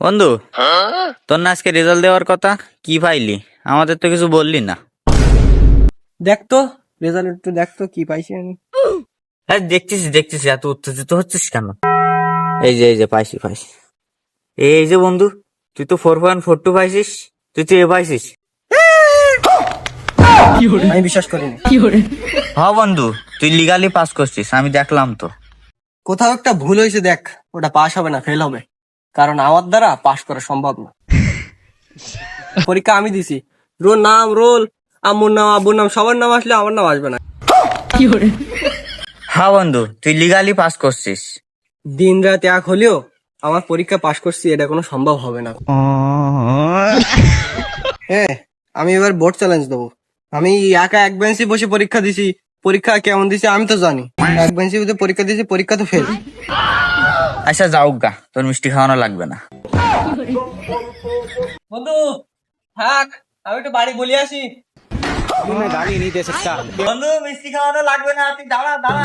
বন্ধু, তোর না আজকে রেজাল্ট দেওয়ার কথা, কি পাইলি? আমাদের তো কিছু বললি না। দেখতো রেজাল্ট একটু দেখতো কি পাইছি আমি। হ্যাঁ, দেখতেছি দেখতেছি, এত উত্তেজিত হচ্ছিস কেন? এই যে পাইছি পাইছি। এই যে বন্ধু, তুই তো 4.42 পাইছিস। তুই তো এ পাইছিস। আমি বিশ্বাস করিনি। হ্যাঁ বন্ধু, তুই লিগালি পাস করছিস, আমি দেখলাম তো। কোথাও একটা ভুল হয়েছে, দেখ ওটা পাস হবে না, ফেল হবে। কারণ আমার দ্বারা পাস করা সম্ভব না। পরীক্ষা আমি দিছি, রোল আম্মুর নাম আব্বুর নাম সবার নাম আসলে আমার নাম আসবে না। হ্যাঁ বন্ধু, তুই লিগালি পাস করছিস। দিন রাত এক হলেও আমার পরীক্ষা পাস করছি, এটা কোনো সম্ভব হবে না। হ্যাঁ, আমি এবার বোর্ড চ্যালেঞ্জ দেবো। আমি একা এক বেঞ্চে বসে পরীক্ষা দিছি, পরীক্ষা কেমন দিছি আমি তো জানি। এক বেঞ্চে বসে পরীক্ষা দিছি, পরীক্ষা তো ফেল। আচ্ছা যাও গা, তোর মিষ্টি খাওয়ানো লাগবে না। বন্ধু থাক, আমি একটু বাড়ি বলে আসি। বন্ধু, মিষ্টি খাওয়ানো লাগবে না, তুই দাঁড়া দাঁড়া।